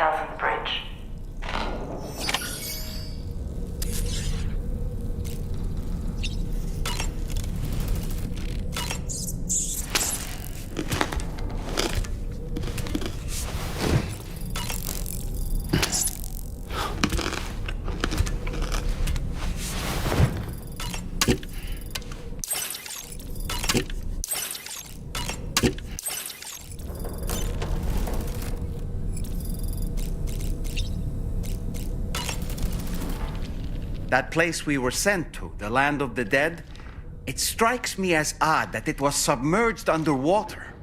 details on the bridge. That place we were sent to, the land of the dead, it strikes me as odd that it was submerged underwater.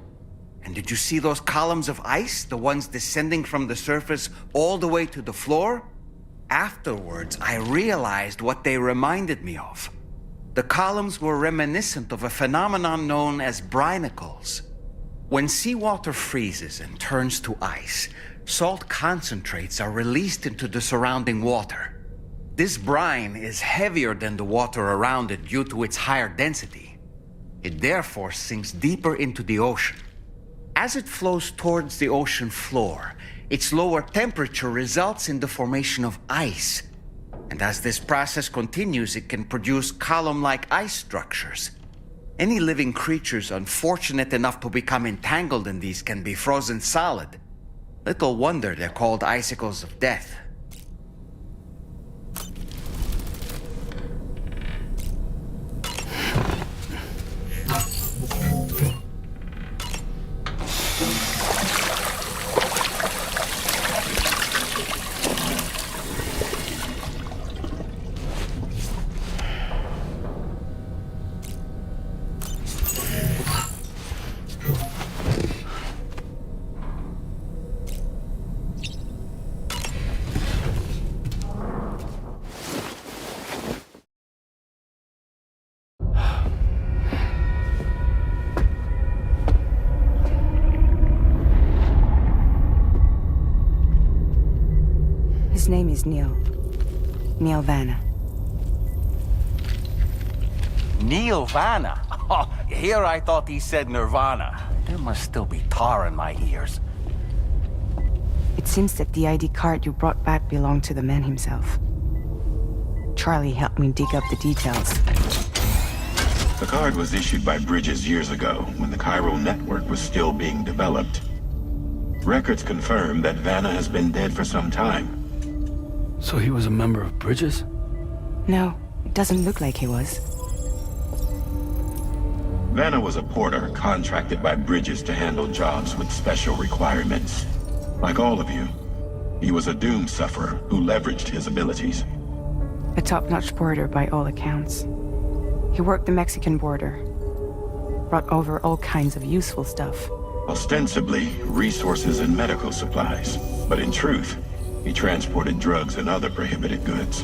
And did you see those columns of ice, the ones descending from the surface all the way to the floor? Afterwards, I realized what they reminded me of. The columns were reminiscent of a phenomenon known as brinicles. When seawater freezes and turns to ice, salt concentrates are released into the surrounding water. This brine is heavier than the water around it due to its higher density. It therefore sinks deeper into the ocean. As it flows towards the ocean floor, its lower temperature results in the formation of ice. And as this process continues, it can produce column-like ice structures. Any living creatures unfortunate enough to become entangled in these can be frozen solid. Little wonder they're called icicles of death. His name is Neil. Neil Vanna. Neil Vanna? Oh, here I thought he said Nirvana. There must still be tar in my ears. It seems that the ID card you brought back belonged to the man himself. Charlie helped me dig up the details. The card was issued by Bridges years ago, when the chiral network was still being developed. Records confirm that Vanna has been dead for some time. So he was a member of Bridges? No, it doesn't look like he was. Vanna was a porter contracted by Bridges to handle jobs with special requirements. Like all of you, he was a doom sufferer who leveraged his abilities. A top-notch porter by all accounts. He worked the Mexican border. Brought over all kinds of useful stuff. Ostensibly, resources and medical supplies. But in truth, he transported drugs and other prohibited goods.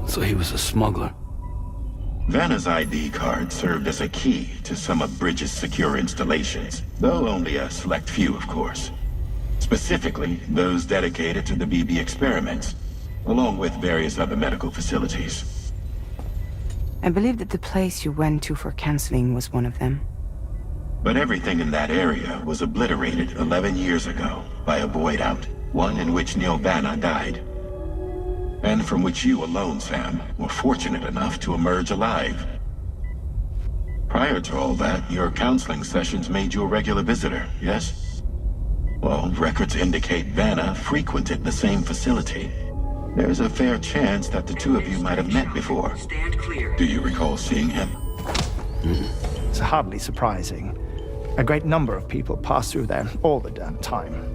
So he was a smuggler. Vanna's ID card served as a key to some of Bridges' secure installations, though only a select few, of course. Specifically, those dedicated to the BB experiments, along with various other medical facilities. I believe that the place you went to for counseling was one of them. But everything in that area was obliterated 11 years ago by a void out, one in which Neil Vanna died. And from which you alone, Sam, were fortunate enough to emerge alive. Prior to all that, your counseling sessions made you a regular visitor, yes? Well, records indicate Vanna frequented the same facility. There's a fair chance that the two of you might have met before. Stand clear. Do you recall seeing him? It's hardly surprising. A great number of people pass through there all the damn time.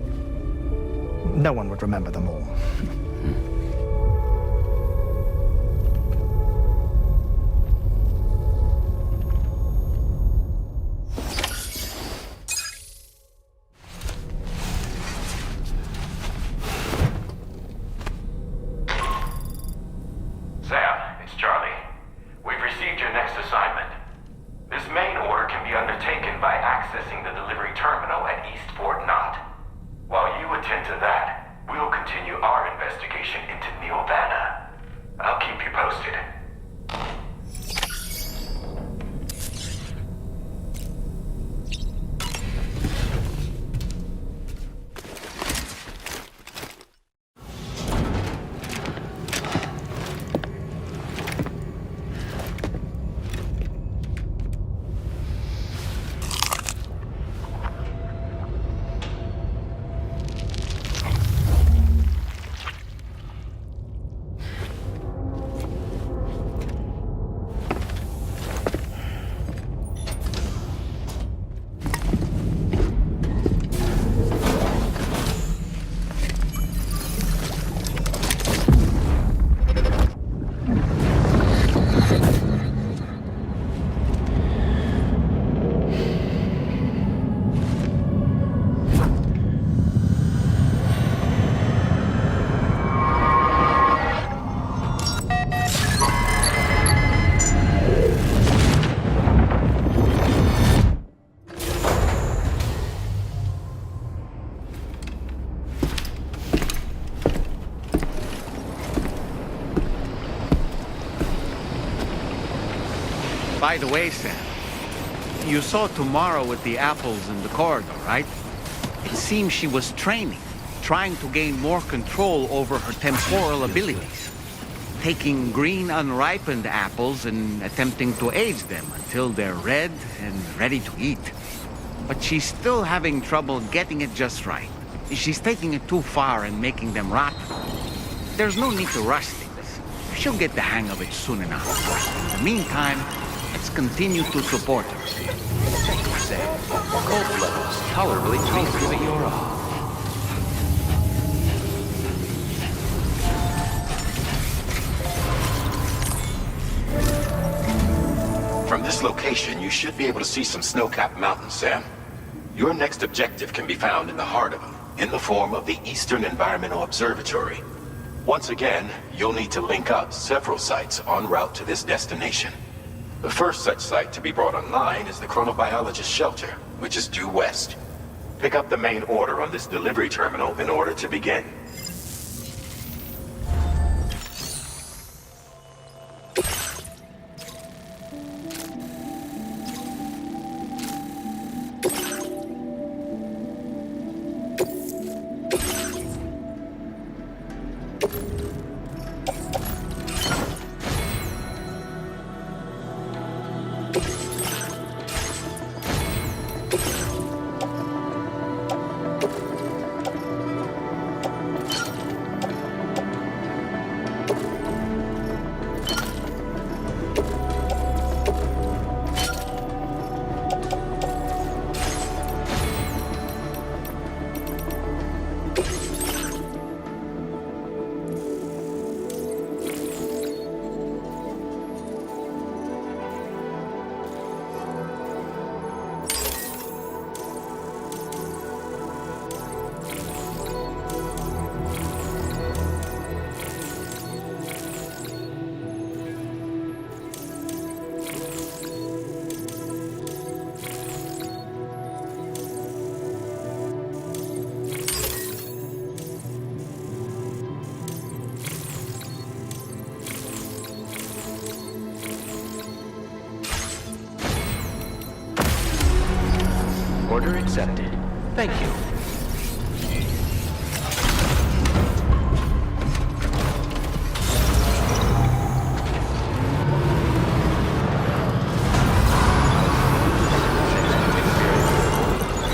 No one would remember them all. Sam, it's Charlie. We've received your next assignment. This main order can be undertaken by accessing the delivery terminal at East Fort Knott. While you attend to that, we'll continue our investigation into Neil Vanna. I'll keep you posted. By the way, Sam, you saw Tomorrow with the apples in the corridor, right? It seems she was training, trying to gain more control over her temporal abilities. Taking green unripened apples and attempting to age them until they're red and ready to eat. But she's still having trouble getting it just right. She's taking it too far and making them rotten. There's no need to rush things. She'll get the hang of it soon enough. In the meantime, let's continue to support her. Thank you, Sam. Cold levels tolerably through your all. From this location, you should be able to see some snow-capped mountains, Sam. Your next objective can be found in the heart of them, in the form of the Eastern Environmental Observatory. Once again, you'll need to link up several sites en route to this destination. The first such site to be brought online is the Chronobiologist Shelter, which is due west. Pick up the main order on this delivery terminal in order to begin. Order accepted. Thank you.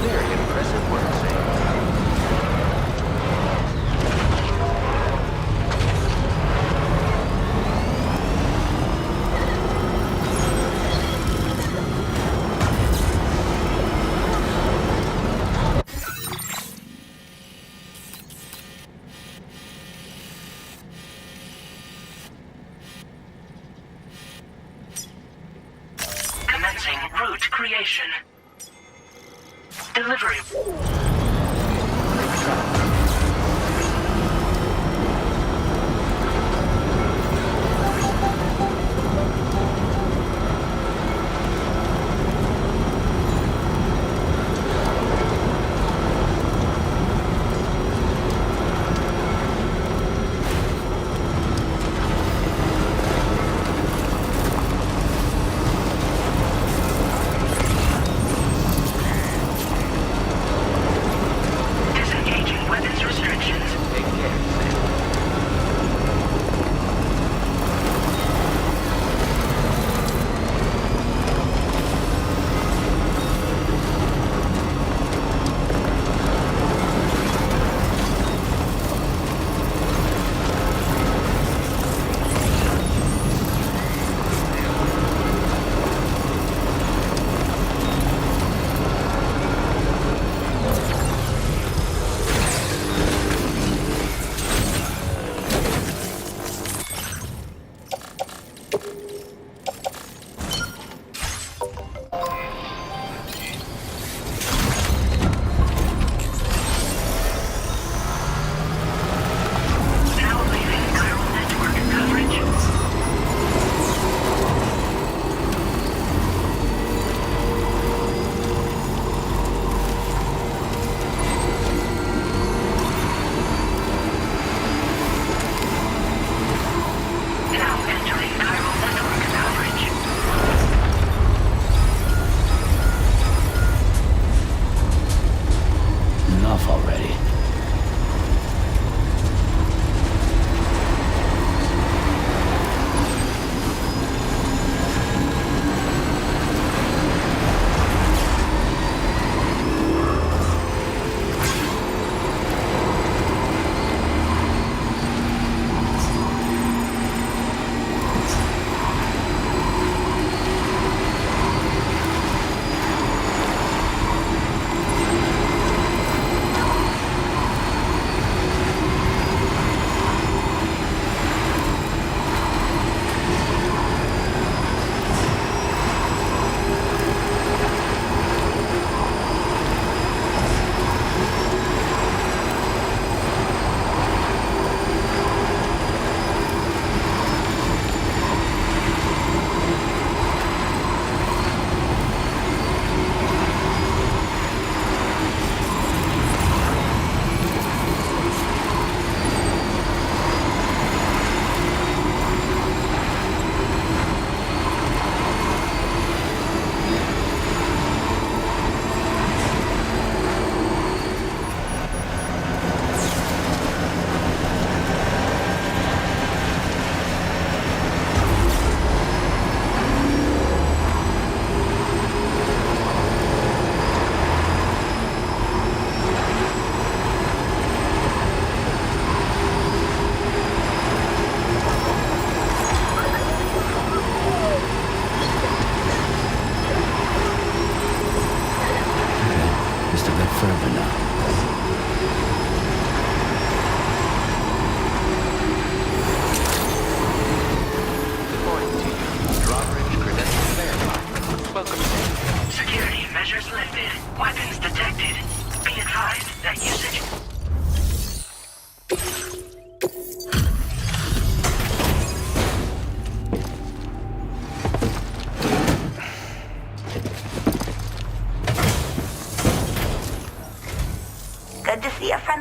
Very impressive work, Sam. Commencing route creation. Delivery.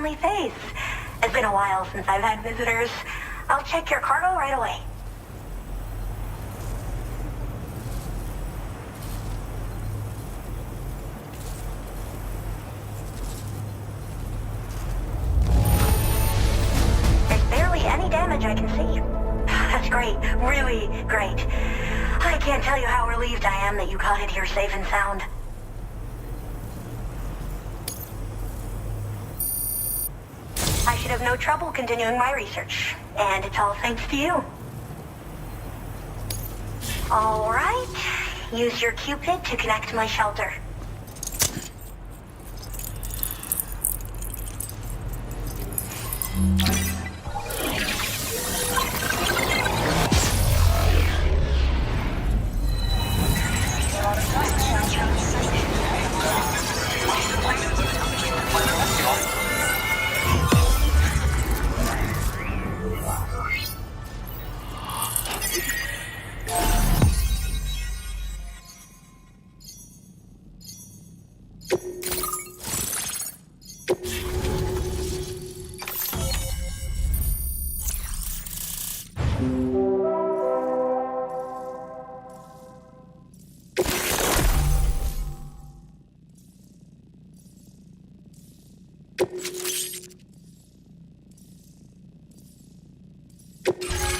friendly face. It's been a while since I've had visitors. I'll check your cargo right away. There's barely any damage I can see. That's great. Really great. I can't tell you how relieved I am that you got it here safe and sound. I should have no trouble continuing my research, and it's all thanks to you. All right, use your Cupid to connect to my shelter.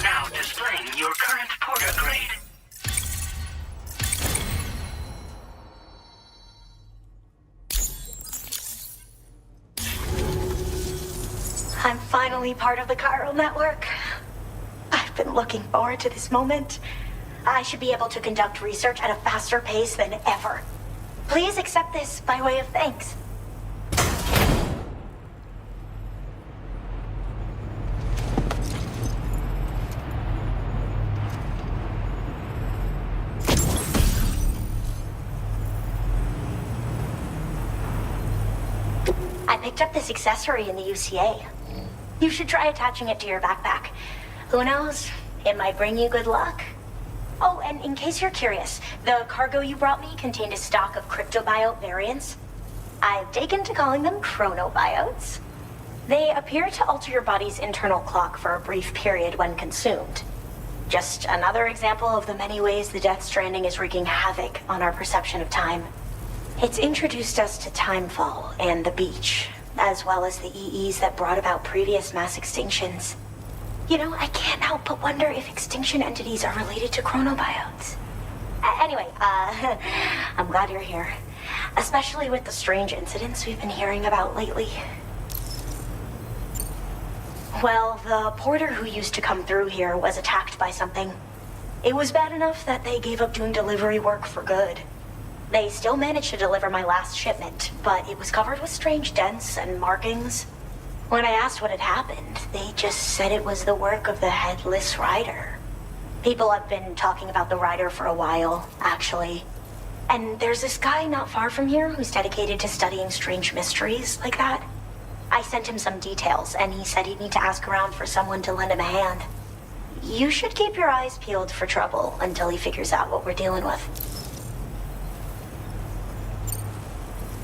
Now displaying your current porter grade. I'm finally part of the chiral network. I've been looking forward to this moment. I should be able to conduct research at a faster pace than ever. Please accept this by way of thanks. I picked up this accessory in the UCA. You should try attaching it to your backpack. Who knows? It might bring you good luck. Oh, and in case you're curious, the cargo you brought me contained a stock of cryptobiote variants. I've taken to calling them chronobiotes. They appear to alter your body's internal clock for a brief period when consumed. Just another example of the many ways the Death Stranding is wreaking havoc on our perception of time. It's introduced us to timefall and the beach, as well as the EEs that brought about previous mass extinctions. You know, I can't help but wonder if extinction entities are related to chronobiotes. Anyway, I'm glad you're here. Especially with the strange incidents we've been hearing about lately. Well, the porter who used to come through here was attacked by something. It was bad enough that they gave up doing delivery work for good. They still managed to deliver my last shipment, but it was covered with strange dents and markings. When I asked what had happened, they just said it was the work of the headless rider. People have been talking about the rider for a while, actually. And there's this guy not far from here who's dedicated to studying strange mysteries like that. I sent him some details, and he said he'd need to ask around for someone to lend him a hand. You should keep your eyes peeled for trouble until he figures out what we're dealing with.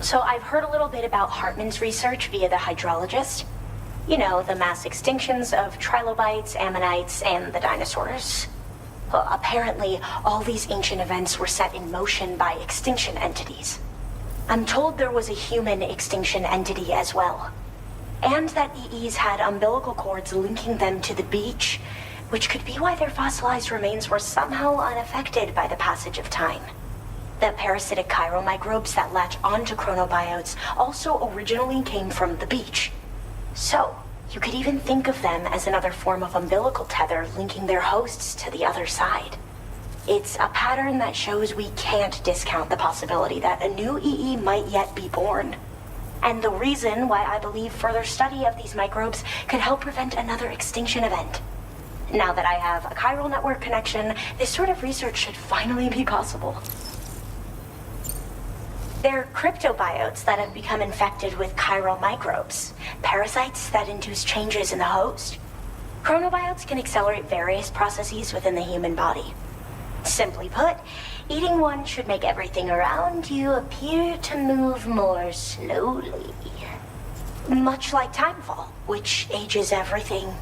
So I've heard a little bit about Hartman's research via the hydrologist. You know, the mass extinctions of trilobites, ammonites, and the dinosaurs. Well, apparently, all these ancient events were set in motion by extinction entities. I'm told there was a human extinction entity as well. And that EEs had umbilical cords linking them to the beach, which could be why their fossilized remains were somehow unaffected by the passage of time. The parasitic chiromicrobes that latch onto chronobiotes also originally came from the beach. So, you could even think of them as another form of umbilical tether linking their hosts to the other side. It's a pattern that shows we can't discount the possibility that a new EE might yet be born. And the reason why I believe further study of these microbes could help prevent another extinction event. Now that I have a chiral network connection, this sort of research should finally be possible. They're cryptobiotes that have become infected with chiral microbes, parasites that induce changes in the host. Chronobiotes can accelerate various processes within the human body. Simply put, eating one should make everything around you appear to move more slowly. Much like timefall, which ages everything.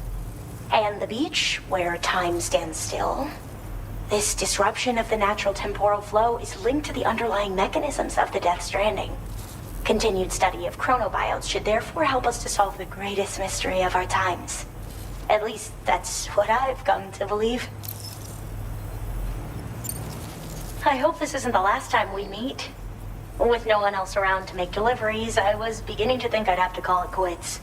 And the beach, where time stands still. This disruption of the natural temporal flow is linked to the underlying mechanisms of the Death Stranding. Continued study of chronobiotes should therefore help us to solve the greatest mystery of our times. At least, that's what I've come to believe. I hope this isn't the last time we meet. With no one else around to make deliveries, I was beginning to think I'd have to call it quits.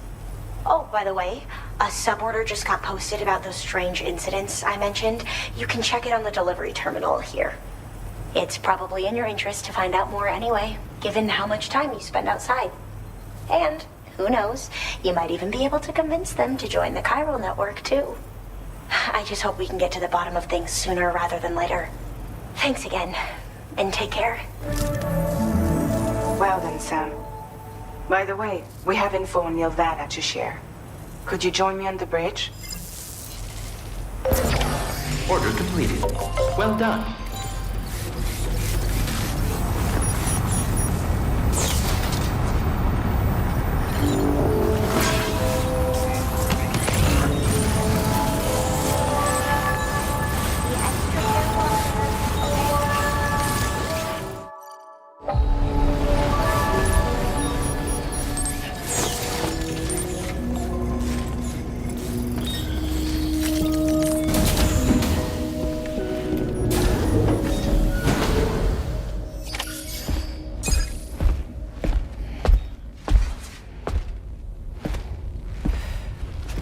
Oh, by the way, a suborder just got posted about those strange incidents I mentioned. You can check it on the delivery terminal here. It's probably in your interest to find out more anyway, given how much time you spend outside. And, who knows, you might even be able to convince them to join the chiral network, too. I just hope we can get to the bottom of things sooner rather than later. Thanks again, and take care. Well then, Sam. By the way, we have info on Nilvana to share. Could you join me on the bridge? Order completed. Well done.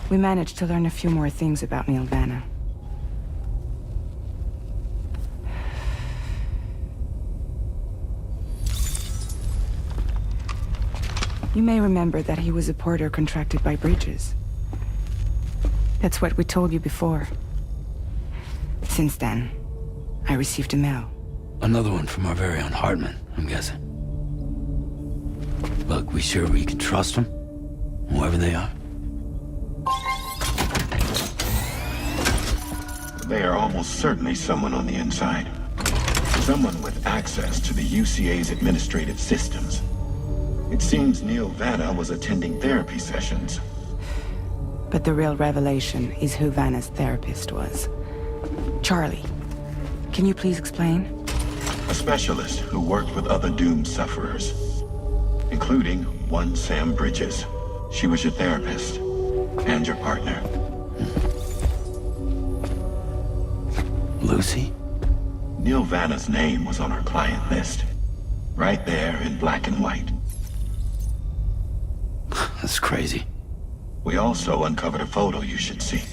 We managed to learn a few more things about Nilvana. You may remember that he was a porter contracted by Bridges. That's what we told you before. Since then, I received a mail. Another one from our very own Hartman, I'm guessing. Look, we sure we can trust them? Whoever they are? They are almost certainly someone on the inside. Someone with access to the UCA's administrative systems. It seems Neil Vanna was attending therapy sessions. But the real revelation is who Vanna's therapist was. Charlie, can you please explain? A specialist who worked with other doomed sufferers, including one Sam Bridges. She was your therapist and your partner. Lucy? Neil Vanna's name was on our client list. Right there in black and white. That's crazy. We also uncovered a photo you should see.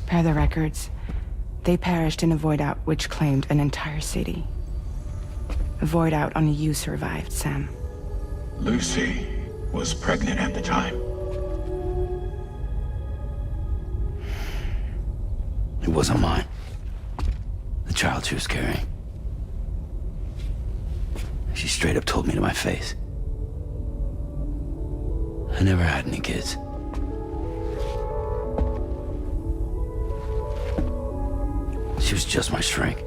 Per the records, they perished in a void out which claimed an entire city. A void out only you survived, Sam. Lucy was pregnant at the time. It wasn't mine. The child she was carrying. She straight up told me to my face. I never had any kids. She was just my shrink,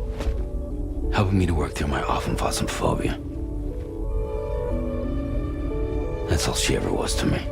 helping me to work through my often phobia. That's all she ever was to me.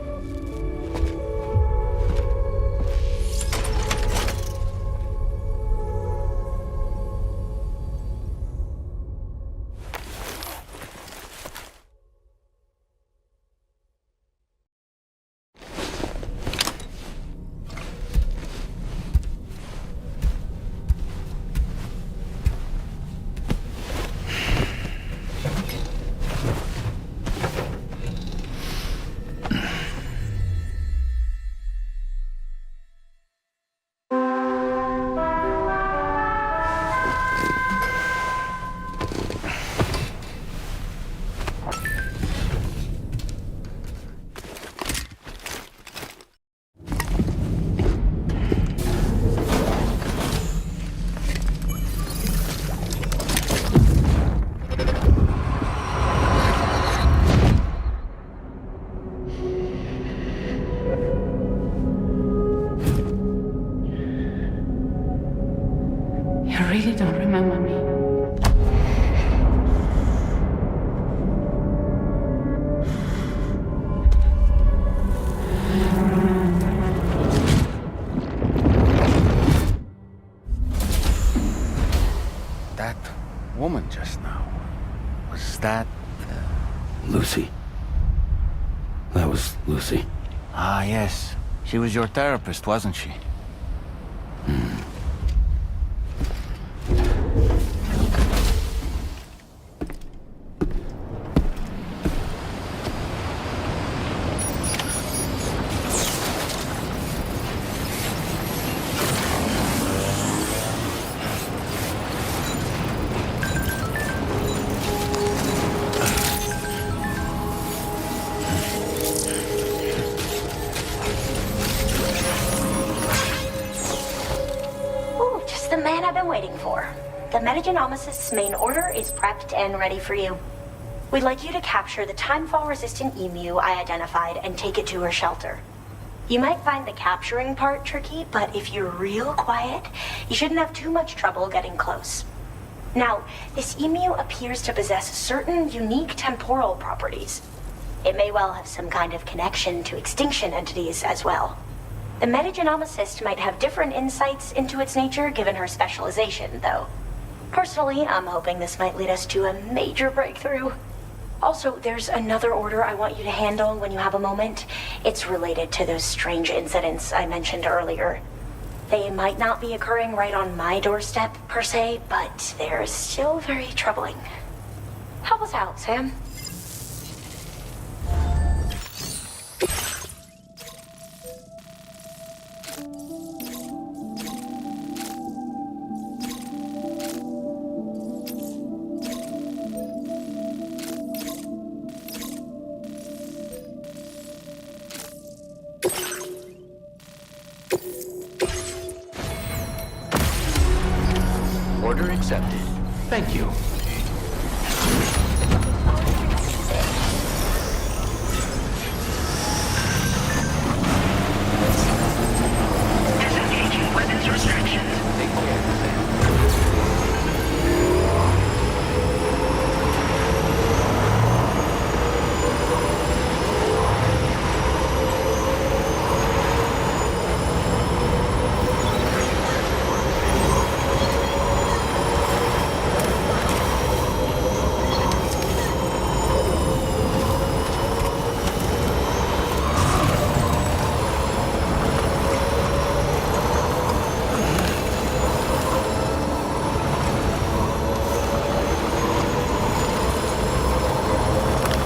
Lucy. That was Lucy. Ah, yes. She was your therapist, wasn't she? Ooh, just the man I've been waiting for. The Metagenomicist's main order is prepped and ready for you. We'd like you to capture the timefall-resistant emu I identified and take it to her shelter. You might find the capturing part tricky, but if you're real quiet, you shouldn't have too much trouble getting close. Now, this emu appears to possess certain unique temporal properties. It may well have some kind of connection to extinction entities as well. The metagenomicist might have different insights into its nature given her specialization, though. Personally, I'm hoping this might lead us to a major breakthrough. Also, there's another order I want you to handle when you have a moment. It's related to those strange incidents I mentioned earlier. They might not be occurring right on my doorstep, per se, but they're still very troubling. Help us out, Sam. Order accepted. Thank you. Disengaging weapons restrictions. Take care, Sam.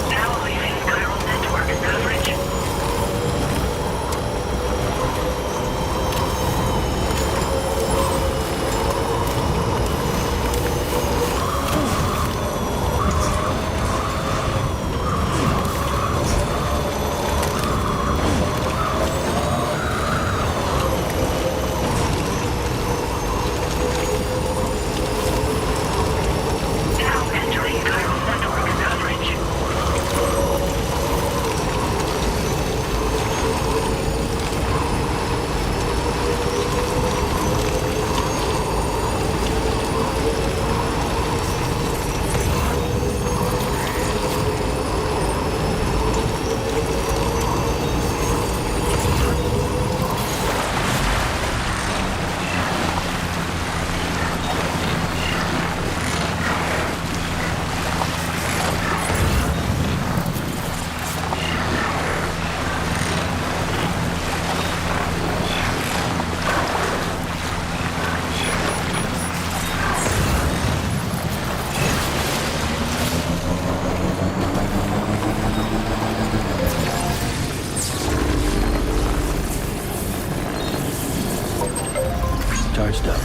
Now leaving chiral network coverage. Now entering chiral network coverage. Charged up.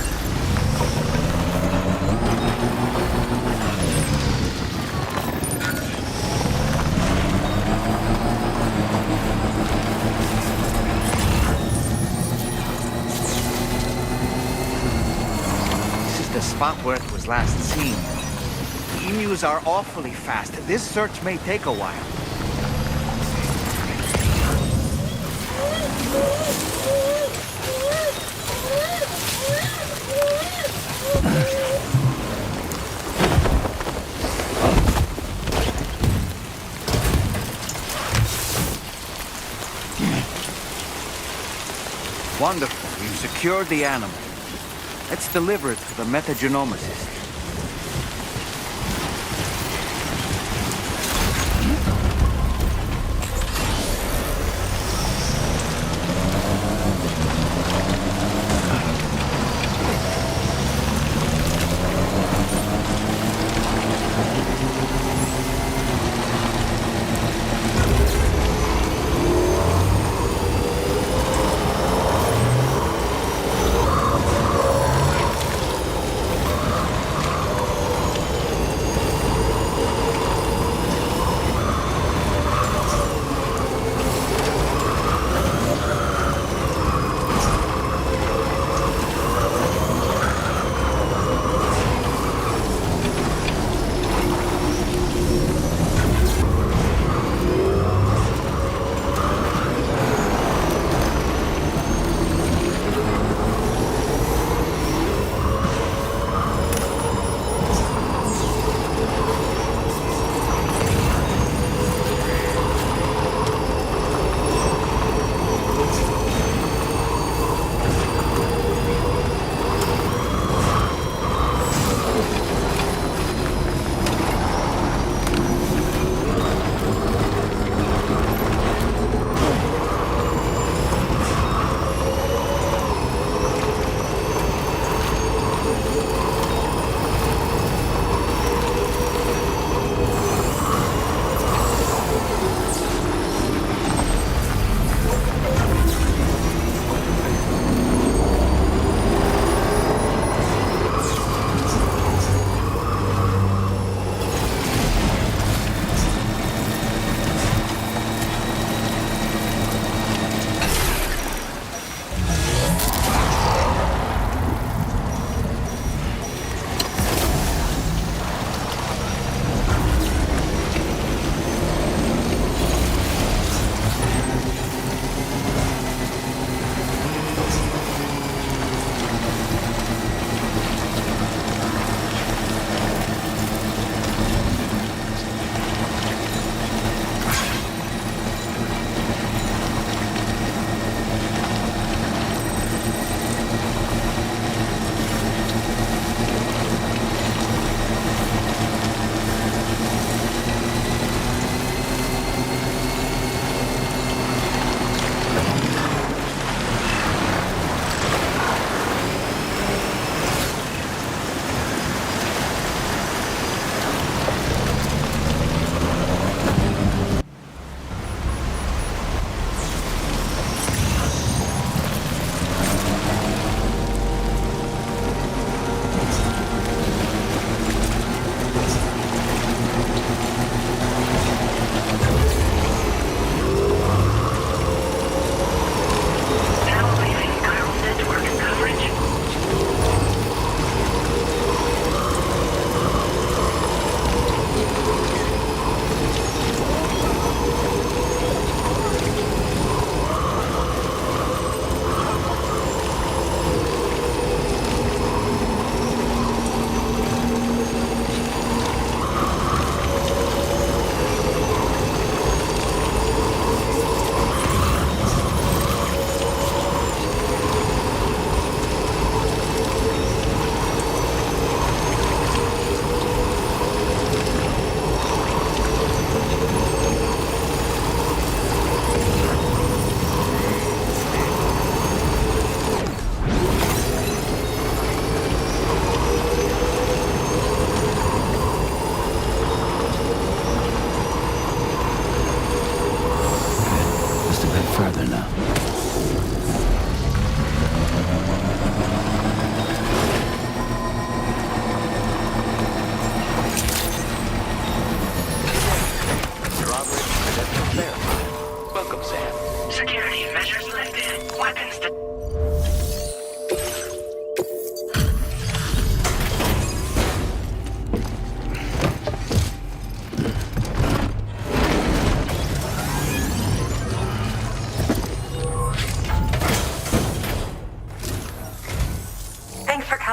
This is the spot where it was last seen. Emus are awfully fast. This search may take a while. Wonderful. We've secured the animal. Let's deliver it to the metagenomicist.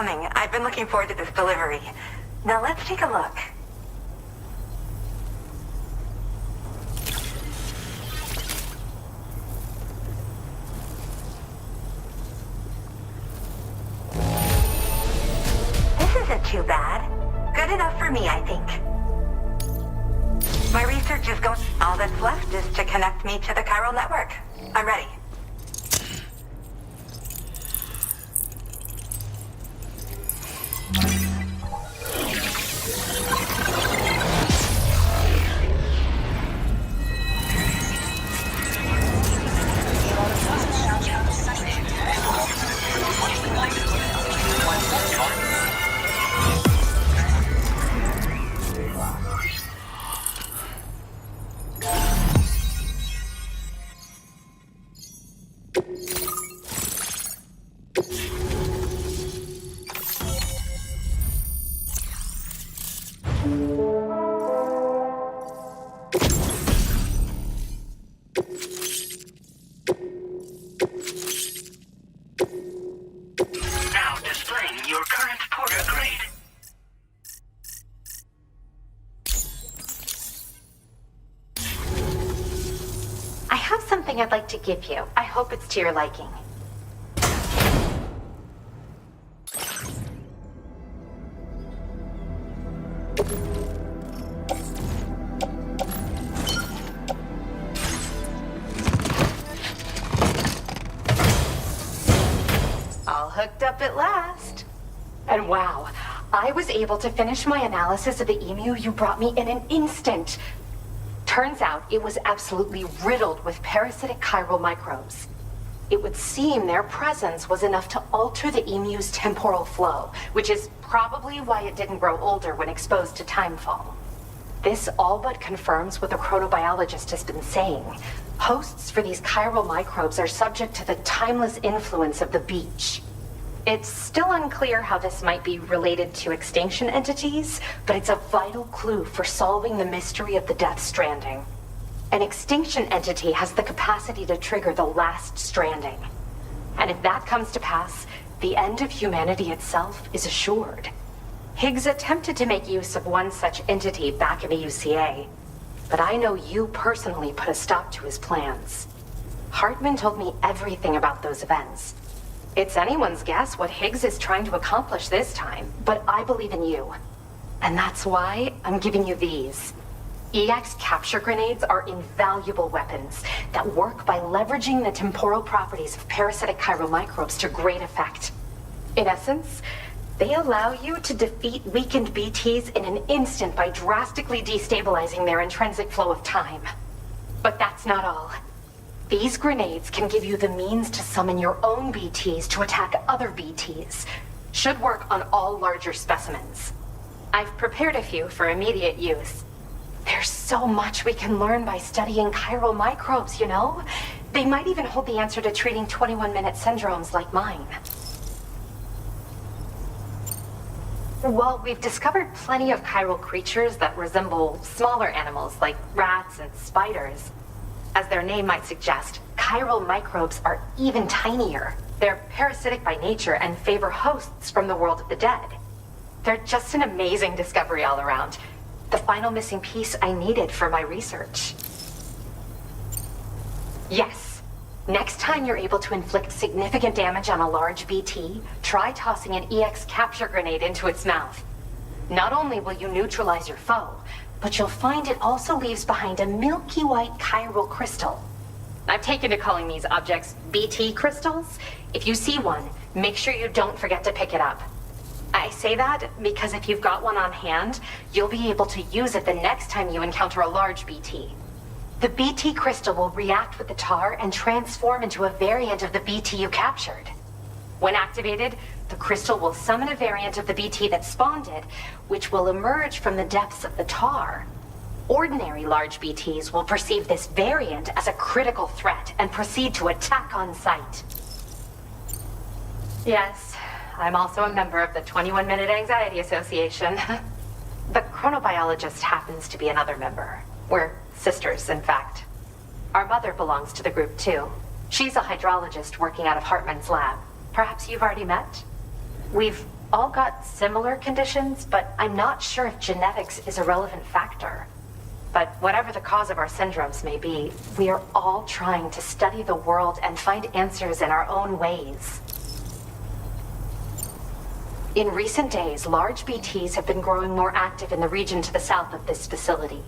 coming. I've been looking forward to this delivery. Now let's take a look. This isn't too bad. Good enough for me, I think. My research is going... All that's left is to connect me to the chiral network. I'm ready. Now displaying your current porter grade. I have something I'd like to give you. I hope it's to your liking. All hooked up at last. And wow, I was able to finish my analysis of the emu you brought me in an instant. Turns out it was absolutely riddled with parasitic chiral microbes. It would seem their presence was enough to alter the emu's temporal flow, which is probably why it didn't grow older when exposed to timefall. This all but confirms what the chronobiologist has been saying. Hosts for these chiral microbes are subject to the timeless influence of the beach. It's still unclear how this might be related to extinction entities, but it's a vital clue for solving the mystery of the Death Stranding. An extinction entity has the capacity to trigger the last stranding. And if that comes to pass, the end of humanity itself is assured. Higgs attempted to make use of one such entity back in the UCA, but I know you personally put a stop to his plans. Hartman told me everything about those events. It's anyone's guess what Higgs is trying to accomplish this time, but I believe in you. And that's why I'm giving you these. EX capture grenades are invaluable weapons that work by leveraging the temporal properties of parasitic chiral microbes to great effect. In essence, they allow you to defeat weakened BTs in an instant by drastically destabilizing their intrinsic flow of time. But that's not all. These grenades can give you the means to summon your own BTs to attack other BTs. Should work on all larger specimens. I've prepared a few for immediate use. There's so much we can learn by studying chiral microbes, you know? They might even hold the answer to treating 21-minute syndromes like mine. Well, we've discovered plenty of chiral creatures that resemble smaller animals like rats and spiders. As their name might suggest, chiral microbes are even tinier. They're parasitic by nature and favor hosts from the world of the dead. They're just an amazing discovery all around. The final missing piece I needed for my research. Yes. Next time you're able to inflict significant damage on a large BT, try tossing an EX capture grenade into its mouth. Not only will you neutralize your foe, but you'll find it also leaves behind a milky white chiral crystal. I've taken to calling these objects BT crystals. If you see one, make sure you don't forget to pick it up. I say that because if you've got one on hand, you'll be able to use it the next time you encounter a large BT. The BT crystal will react with the tar and transform into a variant of the BT you captured. When activated, the crystal will summon a variant of the BT that spawned it, which will emerge from the depths of the tar. Ordinary large BTs will perceive this variant as a critical threat and proceed to attack on sight. Yes, I'm also a member of the 21-Minute Anxiety Association. The chronobiologist happens to be another member. We're sisters, in fact. Our mother belongs to the group, too. She's a hydrologist working out of Hartman's lab. Perhaps you've already met? We've all got similar conditions, but I'm not sure if genetics is a relevant factor. But whatever the cause of our syndromes may be, we are all trying to study the world and find answers in our own ways. In recent days, large BTs have been growing more active in the region to the south of this facility.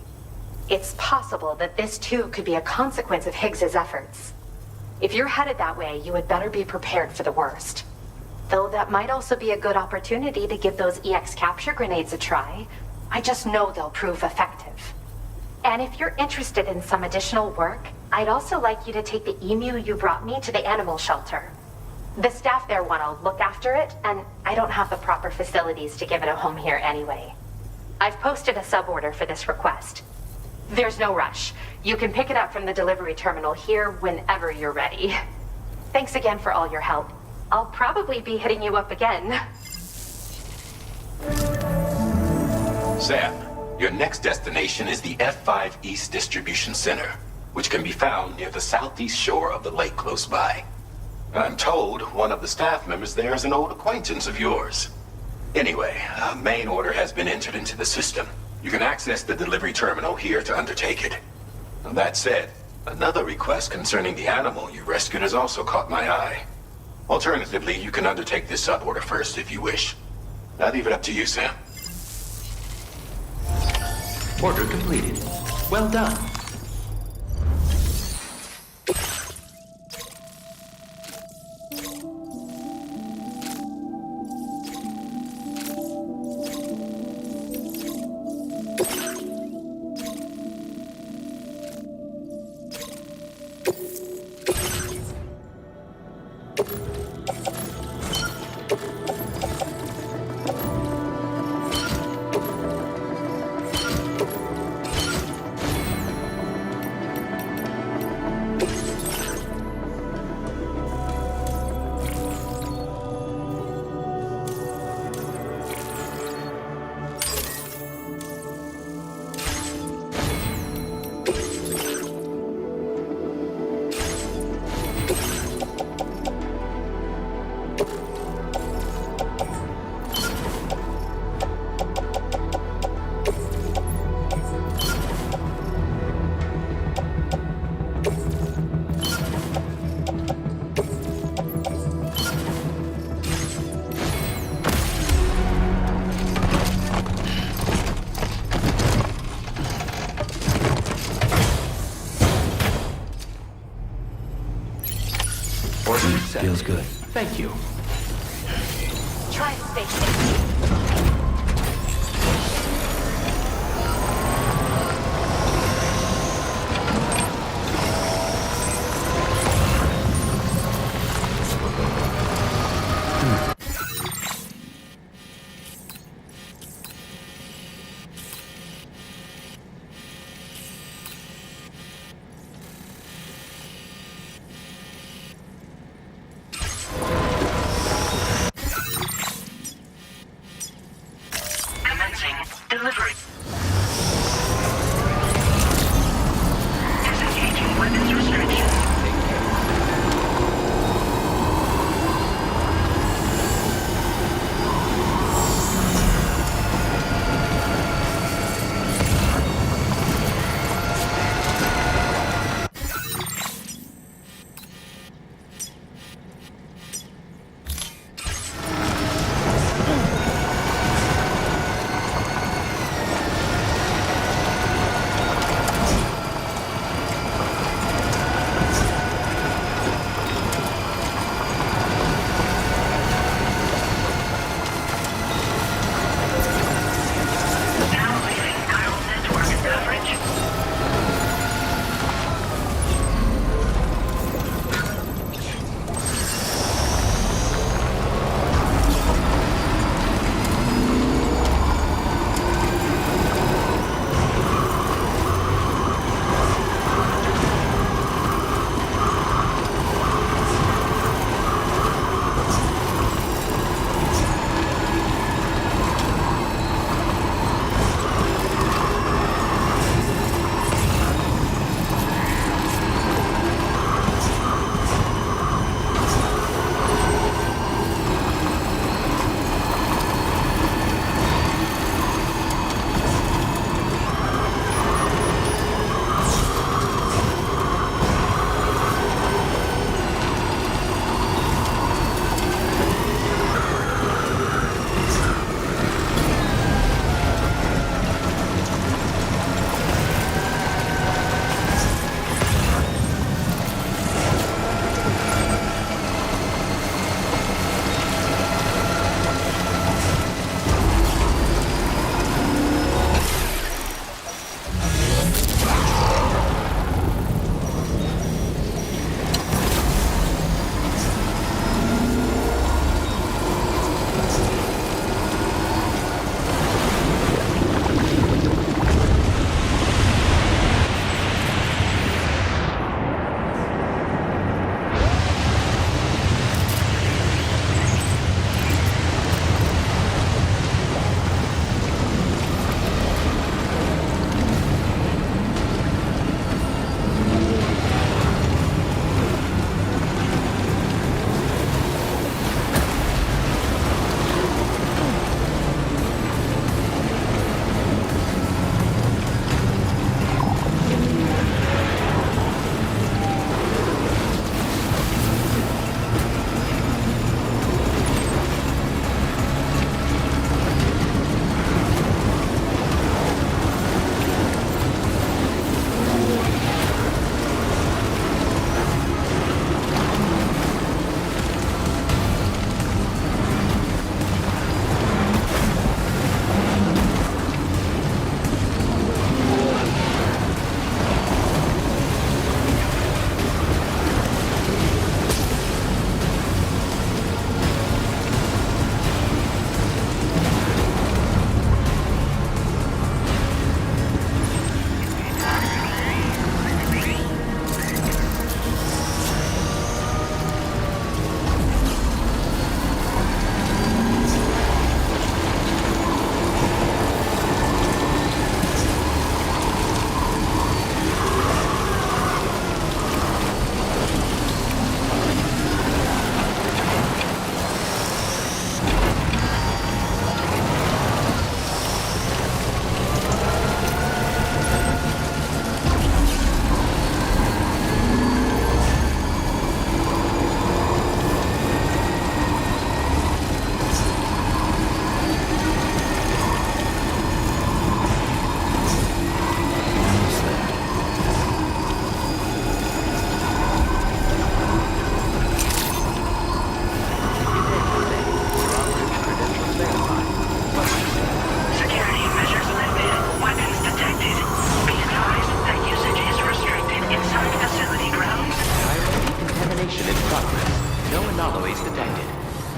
It's possible that this too could be a consequence of Higgs's efforts. If you're headed that way, you had better be prepared for the worst. Though that might also be a good opportunity to give those EX capture grenades a try. I just know they'll prove effective. And if you're interested in some additional work, I'd also like you to take the emu you brought me to the animal shelter. The staff there want to look after it, and I don't have the proper facilities to give it a home here anyway. I've posted a suborder for this request. There's no rush. You can pick it up from the delivery terminal here whenever you're ready. Thanks again for all your help. I'll probably be hitting you up again. Sam, your next destination is the F5 East Distribution Center, which can be found near the southeast shore of the lake close by. I'm told one of the staff members there is an old acquaintance of yours. Anyway, a main order has been entered into the system. You can access the delivery terminal here to undertake it. That said, another request concerning the animal you rescued has also caught my eye. Alternatively, you can undertake this suborder first if you wish. I leave it up to you, Sam. Order completed. Well done. Feels good. Thank you. Try and stay safe.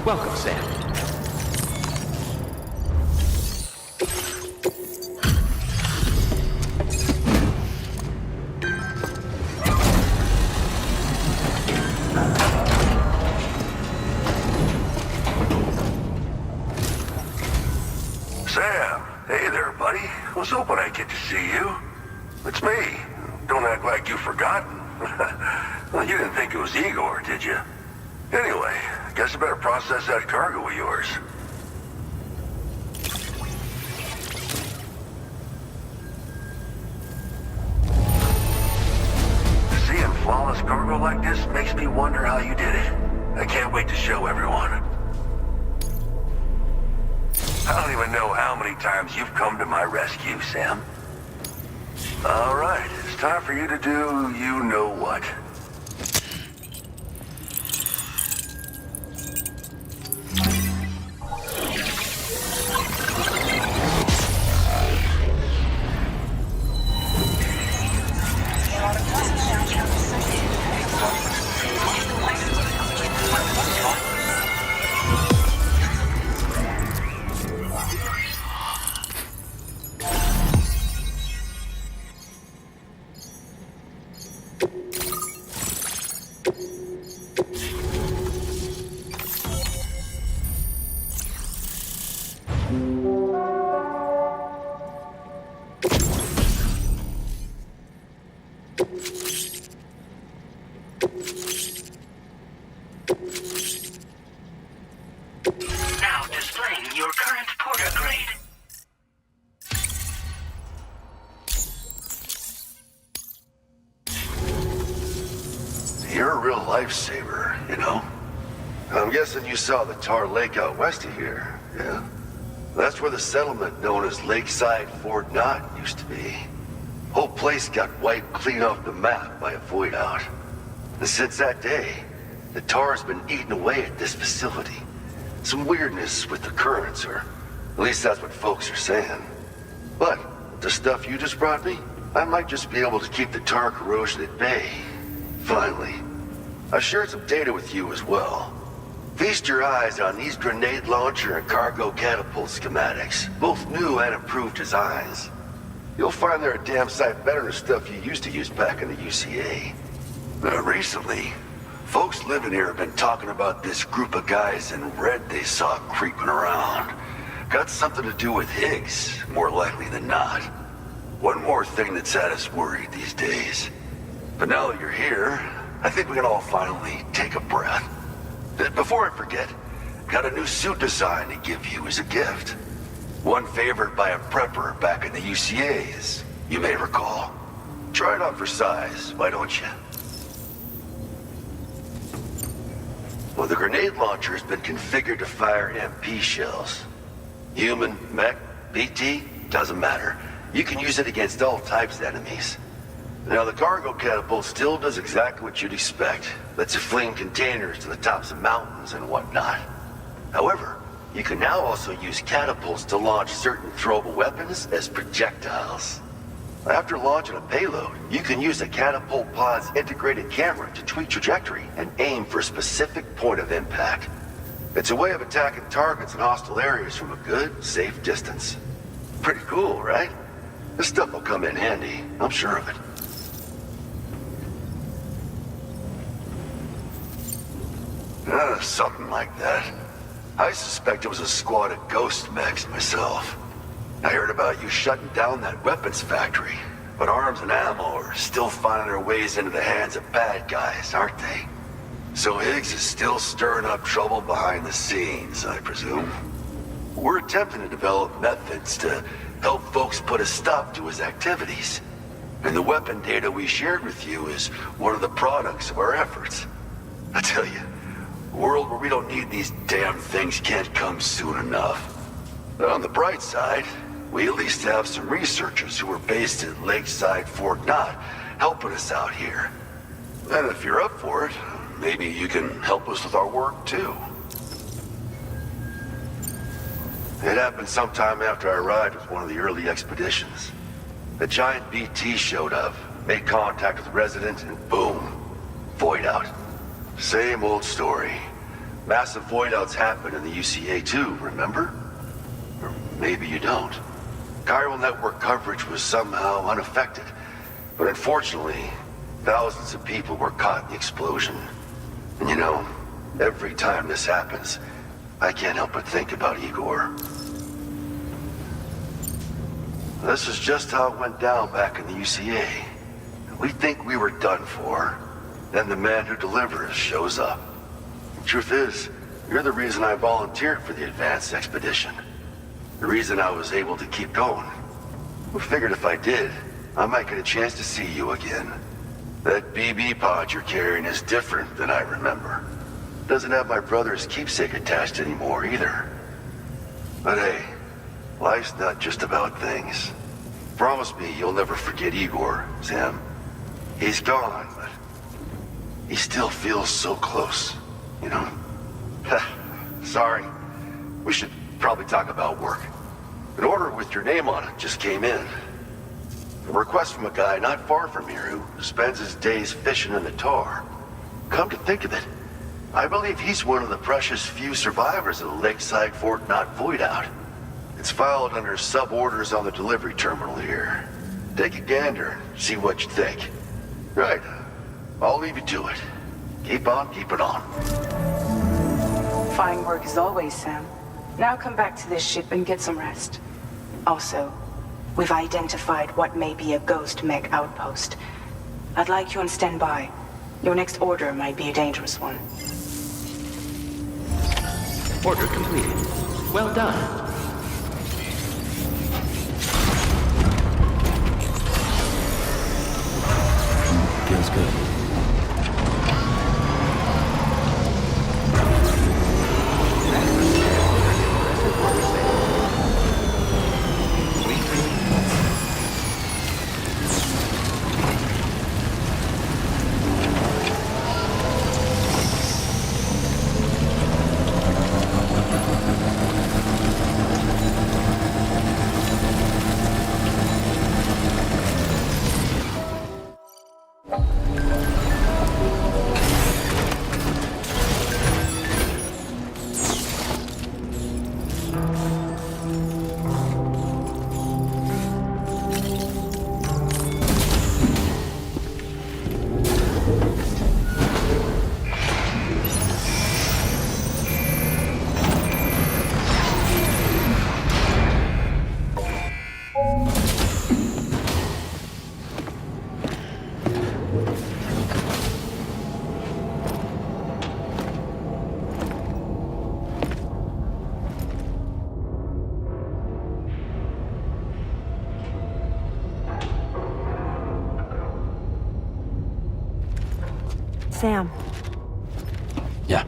Welcome, Sam. Sam, hey there, buddy. Was hoping I'd get to see you. It's me. Don't act like you've forgotten. Well, you didn't think it was Igor, did you? Anyway, guess I better process that cargo of yours. Seeing flawless cargo like this makes me wonder how you did it. I can't wait to show everyone. I don't even know how many times you've come to my rescue, Sam. All right, it's time for you to do you-know-what. Now displaying your current porter grade. You're a real lifesaver, you know? I'm guessing you saw the Tar Lake out west of here, yeah? That's where the settlement known as Lakeside Fort Knott used to be. Whole place got wiped clean off the map by a void out. And since that day, the tar's been eating away at this facility. Some weirdness with the currents, or at least that's what folks are saying. But with the stuff you just brought me, I might just be able to keep the tar corrosion at bay. Finally. I shared some data with you as well. Feast your eyes on these grenade launcher and cargo catapult schematics, both new and improved designs. You'll find they're a damn sight better than stuff you used to use back in the UCA. Recently, folks living here have been talking about this group of guys in red they saw creeping around. Got something to do with Higgs, more likely than not. One more thing that's had us worried these days. But now that you're here, I think we can all finally take a breath. Before I forget, got a new suit design to give you as a gift. One favored by a prepper back in the UCA, as you may recall. Try it on for size, why don't you? Well, the grenade launcher has been configured to fire MP shells. Human, mech, BT, doesn't matter. You can use it against all types of enemies. Now, the cargo catapult still does exactly what you'd expect. Lets you fling containers to the tops of mountains and whatnot. However, you can now also use catapults to launch certain throwable weapons as projectiles. After launching a payload, you can use a catapult pod's integrated camera to tweak trajectory and aim for a specific point of impact. It's a way of attacking targets in hostile areas from a good, safe distance. Pretty cool, right? This stuff will come in handy, I'm sure of it. Something like that. I suspect it was a squad of ghost mechs myself. I heard about you shutting down that weapons factory, but arms and ammo are still finding their ways into the hands of bad guys, aren't they? So Higgs is still stirring up trouble behind the scenes, I presume. We're attempting to develop methods to help folks put a stop to his activities. And the weapon data we shared with you is one of the products of our efforts. I tell you, a world where we don't need these damn things can't come soon enough. But on the bright side, we at least have some researchers who are based at Lakeside Fort Knott helping us out here. And if you're up for it, maybe you can help us with our work too. It happened sometime after I arrived with one of the early expeditions. A giant BT showed up, made contact with the resident, and boom, void out. Same old story. Massive voidouts happen in the UCA too, remember? Or maybe you don't. Chiral network coverage was somehow unaffected. But unfortunately, thousands of people were caught in the explosion. And you know, every time this happens, I can't help but think about Igor. This is just how it went down back in the UCA. We think we were done for. Then the man who delivers shows up. The truth is, you're the reason I volunteered for the advanced expedition. The reason I was able to keep going. I figured if I did, I might get a chance to see you again. That BB pod you're carrying is different than I remember. Doesn't have my brother's keepsake attached anymore either. But hey, life's not just about things. Promise me you'll never forget Igor, Sam. He's gone, but he still feels so close, you know? Sorry. We should probably talk about work. An order with your name on it just came in. A request from a guy not far from here who spends his days fishing in the tar. Come to think of it, I believe he's one of the precious few survivors of the Lakeside Fort Knot Voidout. It's filed under sub-orders on the delivery terminal here. Take a gander and see what you think. Right. I'll leave you to it. Keep on keeping on. Fine work as always, Sam. Now come back to this ship and get some rest. Also, we've identified what may be a ghost mech outpost. I'd like you on standby. Your next order might be a dangerous one. Order completed. Well done. Feels good. Sam. Yeah.